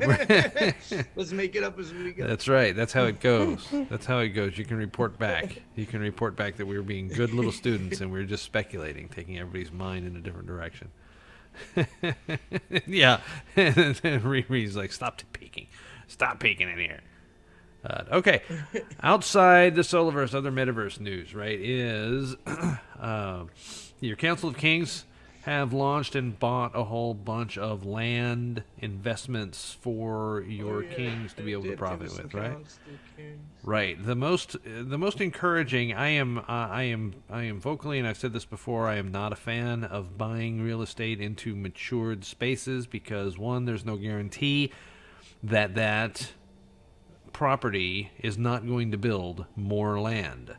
Let's make it up as we go. That's right. That's how it goes. That's how it goes. You can report back. You can report back that we were being good little students and we were just speculating, taking everybody's mind in a different direction. Yeah. And Riri's like, stop peeking. Stop peeking in here. Okay. Outside the Solaverse, other metaverse news, right, is your Council of Kings have launched and bought a whole bunch of land investments for your kings to be able to profit with, right? Right. The most encouraging. I am vocally, and I've said this before. I am not a fan of buying real estate into matured spaces because one, there's no guarantee that property is not going to build more land.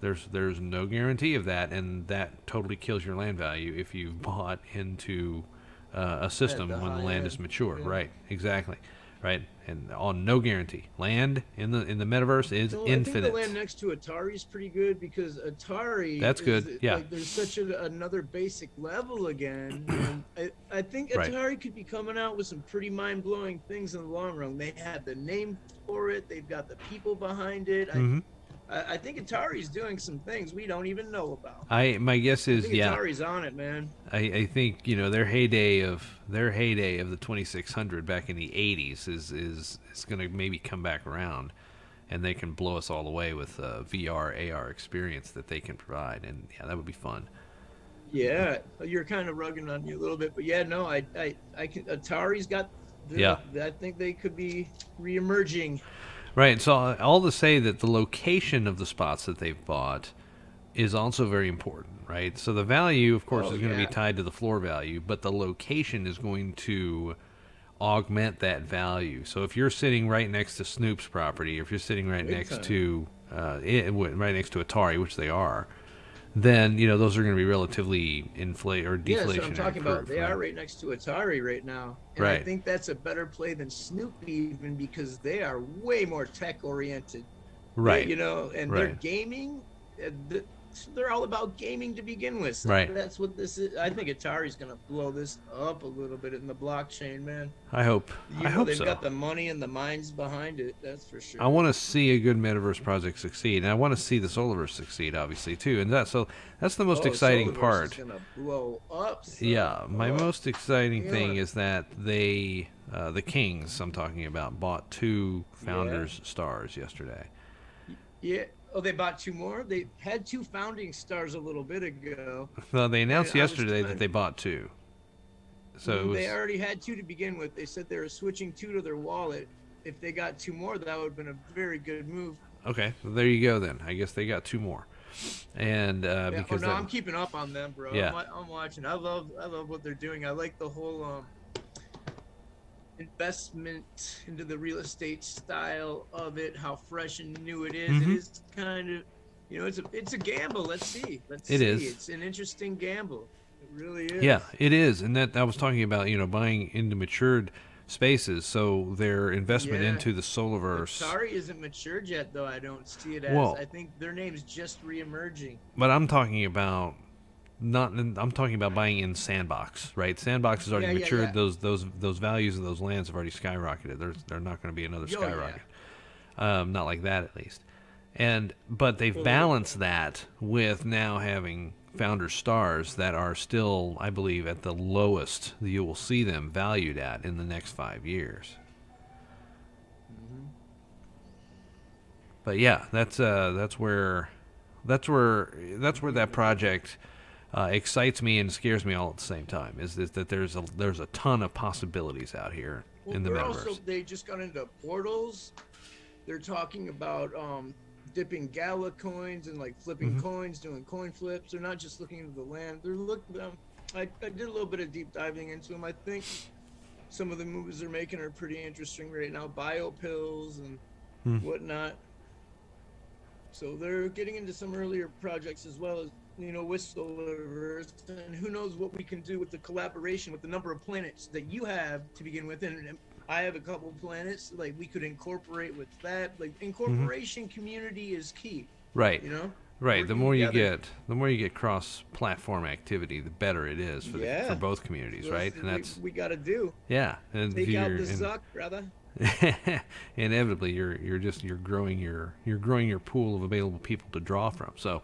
There's no guarantee of that, and that totally kills your land value if you've bought into a system when the land is mature. Yeah. Right, exactly, right, and on no guarantee. Land in the metaverse is infinite. I think the land next to Atari is pretty good because Atari. That's good. Yeah. Like, there's such another basic level again. And I think Atari could be coming out with some pretty mind-blowing things in the long run. They have the name for it. They've got the people behind it. I think Atari's doing some things we don't even know about. My guess is Atari's on it, man. I think their heyday of the 2600 back in the 80s is going to maybe come back around, and they can blow us all away with VR AR experience that they can provide, and that would be fun. Yeah, you're kind of rugging on you a little bit, but I can. Atari's got. I think they could be reemerging. Right, so all to say that the location of the spots that they've bought is also very important, right? So the value, of course, is going to be tied to the floor value, but the location is going to augment that value. So if you're sitting right next to Snoop's property, or if you're sitting right next to Atari, which they are, then those are going to be relatively deflationary. Yeah, so I'm talking about. They are right next to Atari right now, and I think that's a better play than Snoop even because they are way more tech oriented. Right. And they're gaming. They're all about gaming to begin with. So right. That's what this is. I think Atari's going to blow this up a little bit in the blockchain, man. I hope. They've got the money and the minds behind it. That's for sure. I want to see a good metaverse project succeed, and I want to see the Solaverse succeed, obviously, too. And that's the most exciting Solaverse part. Is gonna blow up. So. Yeah, my most exciting thing is that they, the Kings, I'm talking about, bought 2 Founders Stars yesterday. Yeah. Oh, they bought 2 more? They had 2 founding stars a little bit ago. Well, they announced yesterday that they bought 2. So they already had 2 to begin with. They said they were switching 2 to their wallet. If they got 2 more, that would have been a very good move. Okay, well, there you go then. I guess they got 2 more. And because I'm keeping up on them, bro. Yeah. I'm watching. I love what they're doing. I like the whole investment into the real estate style of it, how fresh and new it is. Mm-hmm. It is kind of, it's a gamble. Let's see. It is. It's an interesting gamble. It really is. Yeah, it is. And that I was talking about, buying into matured spaces. So their investment into the Solaverse. Atari isn't matured yet, though. I don't see it as. I think their name's just reemerging. But I'm talking about I'm talking about buying in Sandbox, right? Sandbox has already matured. Yeah. Those values of those lands have already skyrocketed. They're not going to be another skyrocket. Yeah. Not like that, at least. But they've balanced that with now having Founder Stars that are still, I believe, at the lowest that you will see them valued at in the next 5 years. Mm-hmm. But yeah, that's where that project excites me and scares me all at the same time. Is that there's a ton of possibilities out here in the metaverse. They just got into portals. They're talking about dipping Gala coins and like flipping coins, doing coin flips. They're not just looking into the land. They're looking. I did a little bit of deep diving into them. I think some of the moves they're making are pretty interesting right now. Bio pills and whatnot. So they're getting into some earlier projects as well as with Solaverse, and who knows what we can do with the collaboration with the number of planets that you have to begin with, and I have a couple of planets. Like we could incorporate with that. Like incorporation community is key. Right. Right. The Working more together. the more you get cross-platform activity, the better it is for both communities, right? And that's we got to do. yeah. And Take out you're- the and- suck, brother. inevitably you're growing your pool of available people to draw from. So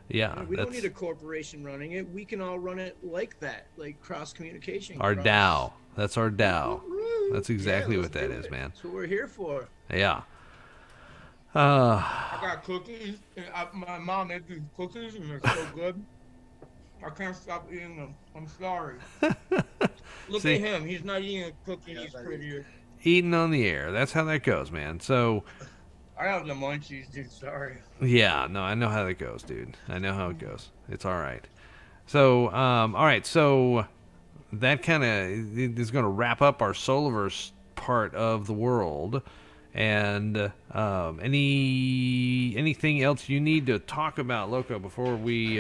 yeah, We don't that's need a corporation running it. We can all run it like that, like cross communication. our DAO. That's our DAO. That's exactly what that is, man. That's what we're here for. Yeah. I got cookies. And my mom made these cookies, and they're so good. I can't stop eating them. I'm sorry. Look See? at him. He's not eating a cookie. He's prettier. Eating on the air. That's how that goes, man. So I have the munchies, dude. Sorry. yeah, no, I know how that goes, dude. I know how it goes. It's all right. So, all right. So that kind of is going to wrap up our Solaverse part of the world. And anything else you need to talk about, Loko, before we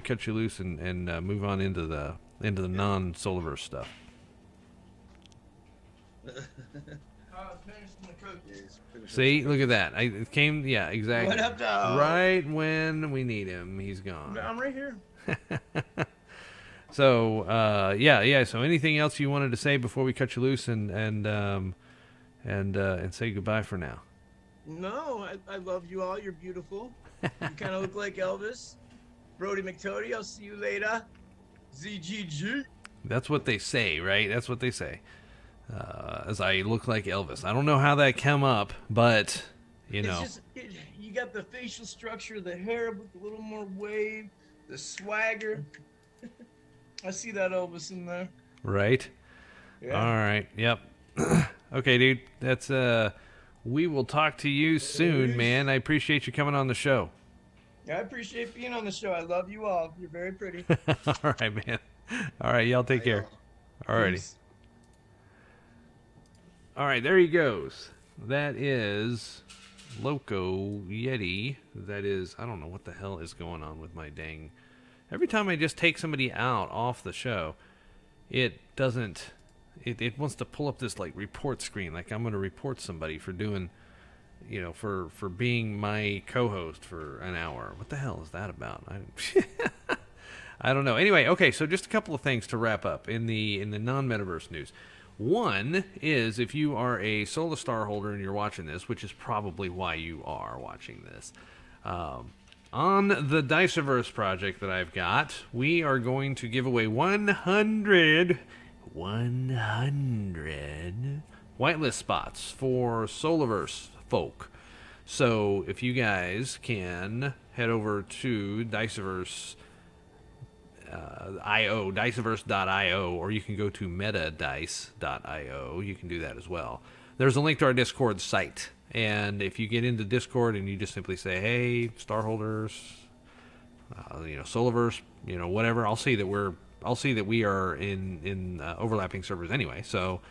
cut you loose and move on into the non-Solaverse stuff? See, look at that. It came, yeah, exactly. What up, dog? Right when we need him, he's gone. I'm right here. So, yeah. So, anything else you wanted to say before we cut you loose and say goodbye for now? No, I love you all. You're beautiful. You kind of look like Elvis. Brody McTody, I'll see you later. ZGG. That's what they say, right? That's what they say. As I look like Elvis. I don't know how that came up, but you know. It's just, you got the facial structure, the hair with a little more wave, the swagger. I see that Elvis in there. Right? Yeah. All right. Yep. Okay, dude. That's we will talk to you soon, man. I appreciate you coming on the show. I appreciate being on the show. I love you all. You're very pretty. All right, man. All right, y'all take care. All righty. Peace. All right, there he goes. That is Loko Yeti. That is, I don't know what the hell is going on with my dang. Every time I just take somebody out off the show, it doesn't. It wants to pull up this like report screen, like I'm going to report somebody for doing, for being my co-host for an hour. What the hell is that about? I don't know. Anyway, okay, so just a couple of things to wrap up in the non-metaverse news. One is if you are a Solar Star holder and you're watching this, which is probably why you are watching this, on the Diceaverse project that I've got, we are going to give away 100 whitelist spots for Solaverse folk. So if you guys can head over to Diceaverse Diceaverse.io, or you can go to metadice.io. You can do that as well. There's a link to our Discord site, and if you get into Discord and you just simply say, "Hey, star holders, Solaverse, whatever," I'll see that we are in overlapping servers anyway. So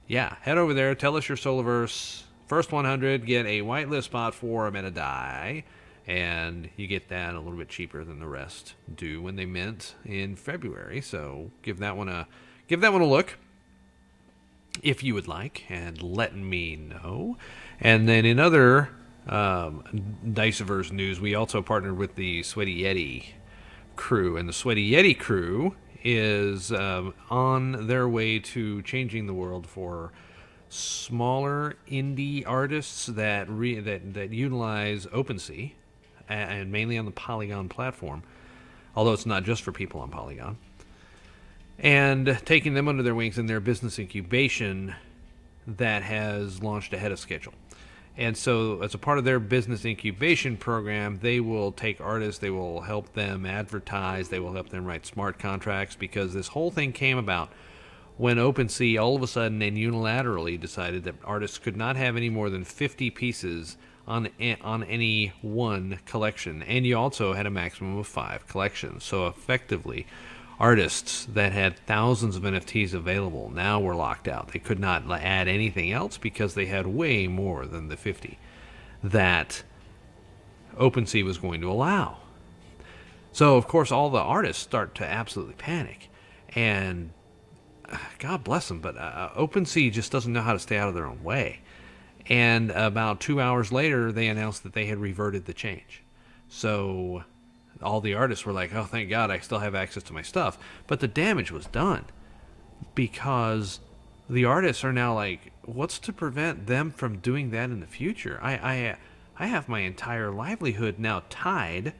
yeah, head over there, tell us your Solaverse. First 100 get a whitelist spot for a metadie. And you get that a little bit cheaper than the rest do when they mint in February. So give that one a look if you would like, and let me know. And then in other Diceaverse news, we also partnered with the Sweaty Yeti crew, and the Sweaty Yeti crew is on their way to changing the world for smaller indie artists that utilize OpenSea. And mainly on the Polygon platform, although it's not just for people on Polygon, and taking them under their wings in their business incubation that has launched ahead of schedule. And so as a part of their business incubation program, they will take artists, they will help them advertise, they will help them write smart contracts, because this whole thing came about when OpenSea all of a sudden and unilaterally decided that artists could not have any more than 50 pieces on any one collection, and you also had a maximum of 5 collections. So effectively, artists that had thousands of NFTs available now were locked out. They could not add anything else because they had way more than the 50 that OpenSea was going to allow. So, of course, all the artists start to absolutely panic. And God bless them, but OpenSea just doesn't know how to stay out of their own way. And about 2 hours later, they announced that they had reverted the change. So all the artists were like, oh, thank God, I still have access to my stuff. But the damage was done, because the artists are now like, what's to prevent them from doing that in the future? I have my entire livelihood now tied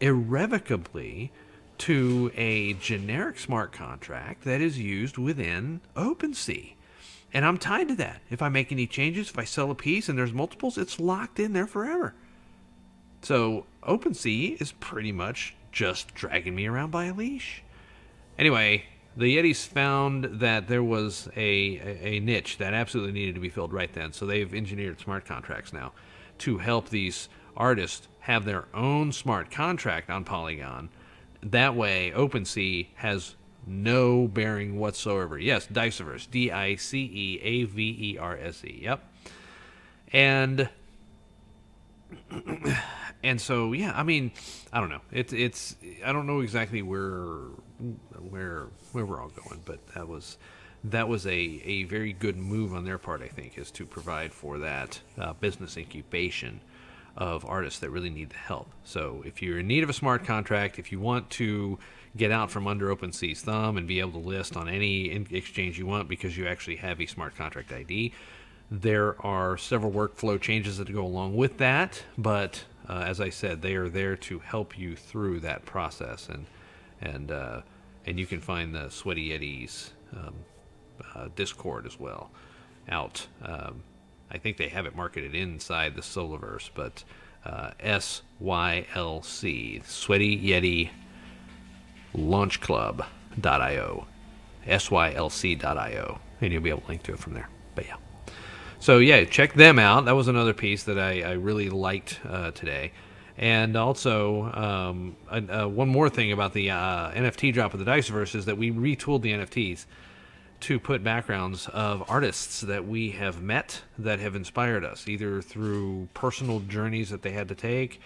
irrevocably to a generic smart contract that is used within OpenSea. And I'm tied to that. If I make any changes, if I sell a piece and there's multiples, it's locked in there forever. So OpenSea is pretty much just dragging me around by a leash. Anyway, the Yetis found that there was a niche that absolutely needed to be filled right then. So they've engineered smart contracts now to help these artists have their own smart contract on Polygon. That way, OpenSea has no bearing whatsoever. Yes, Diceaverse, Diceaverse. Yep. And so, yeah, I mean, I don't know. It's I don't know exactly where we're all going, but that was a very good move on their part, I think, is to provide for that business incubation of artists that really need the help. So if you're in need of a smart contract, if you want to get out from under OpenSea's thumb and be able to list on any exchange you want because you actually have a smart contract ID, there are several workflow changes that go along with that, but as I said, they are there to help you through that process, and you can find the Sweaty Yetis Discord as well out. I think they have it marketed inside the Solaverse, but SYLC, Sweaty Yeti Launch Club.io, SYLC.io, and you'll be able to link to it from there. But yeah. So yeah, check them out. That was another piece that I really liked today. And also, one more thing about the NFT drop of the Diceaverse is that we retooled the NFTs to put backgrounds of artists that we have met that have inspired us, either through personal journeys that they had to take,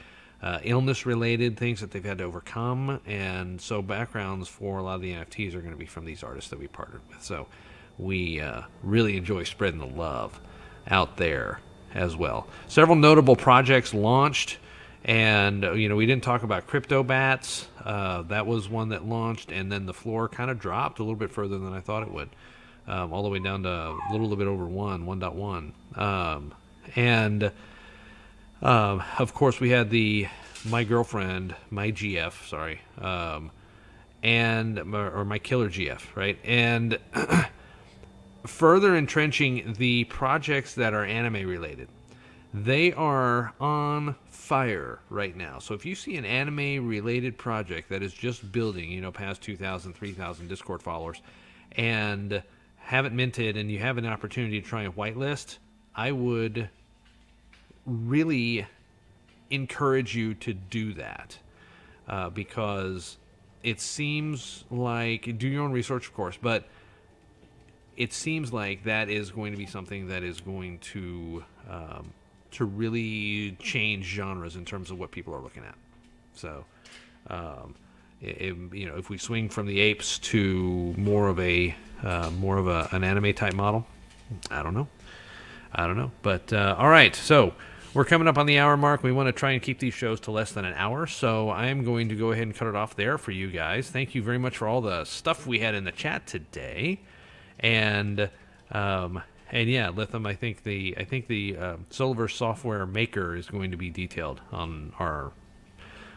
illness-related things that they've had to overcome, and so backgrounds for a lot of the NFTs are going to be from these artists that we partnered with. So we really enjoy spreading the love out there as well. Several notable projects launched, and we didn't talk about Crypto Bats. That was one that launched, and then the floor kind of dropped a little bit further than I thought it would, all the way down to a little bit over 1.1. And of course we had my GF, or my Killer GF, right? And further entrenching the projects that are anime related. They are on fire right now. So if you see an anime-related project that is just building, past 2,000, 3,000 Discord followers, and have it minted, and you have an opportunity to try and whitelist, I would really encourage you to do that, because it seems like, do your own research, of course, but it seems like that is going to be something that is going to really change genres in terms of what people are looking at. So, if we swing from the apes to more of an anime type model, I don't know. But all right, so we're coming up on the hour mark. We want to try and keep these shows to less than an hour, so I'm going to go ahead and cut it off there for you guys. Thank you very much for all the stuff we had in the chat today, and yeah, Lithum, I think the Solaverse software maker is going to be detailed on our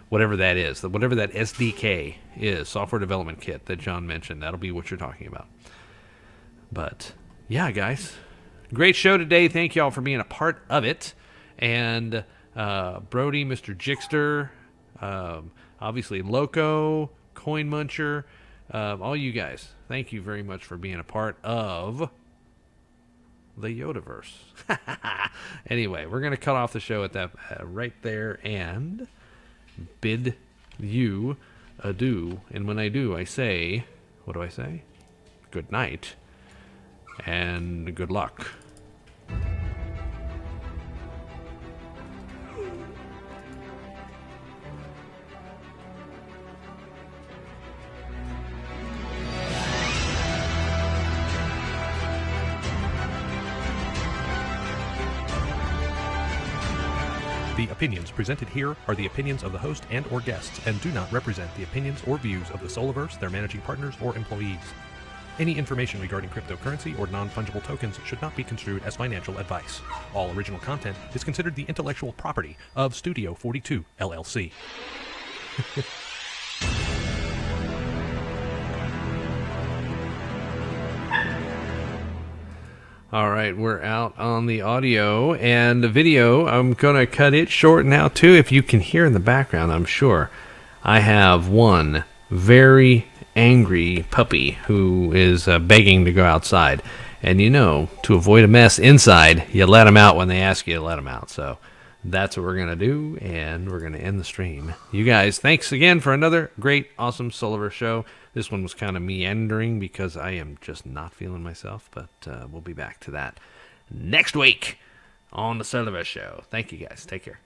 whatever that is, whatever that SDK is, software development kit that John mentioned. That'll be what you're talking about. But yeah, guys, great show today. Thank you all for being a part of it. And Brody, Mr. Jixter, obviously Loko, Coin Muncher, all you guys, thank you very much for being a part of the Yodaverse. Anyway, we're going to cut off the show at that right there and bid you adieu. And when I do, I say, what do I say? Good night and good luck. The opinions presented here are the opinions of the host and or guests and do not represent the opinions or views of the Solaverse, their managing partners, or employees. Any information regarding cryptocurrency or non-fungible tokens should not be construed as financial advice. All original content is considered the intellectual property of Studio 42, LLC. All right, we're out on the audio and the video. I'm going to cut it short now, too. If you can hear in the background, I'm sure. I have one very angry puppy who is begging to go outside. And you know, to avoid a mess inside, you let him out when they ask you to let him out. So that's what we're going to do, and we're going to end the stream. You guys, thanks again for another great, awesome Solaverse show. This one was kind of meandering because I am just not feeling myself, but we'll be back to that next week on the Solaverse show. Thank you guys. Take care.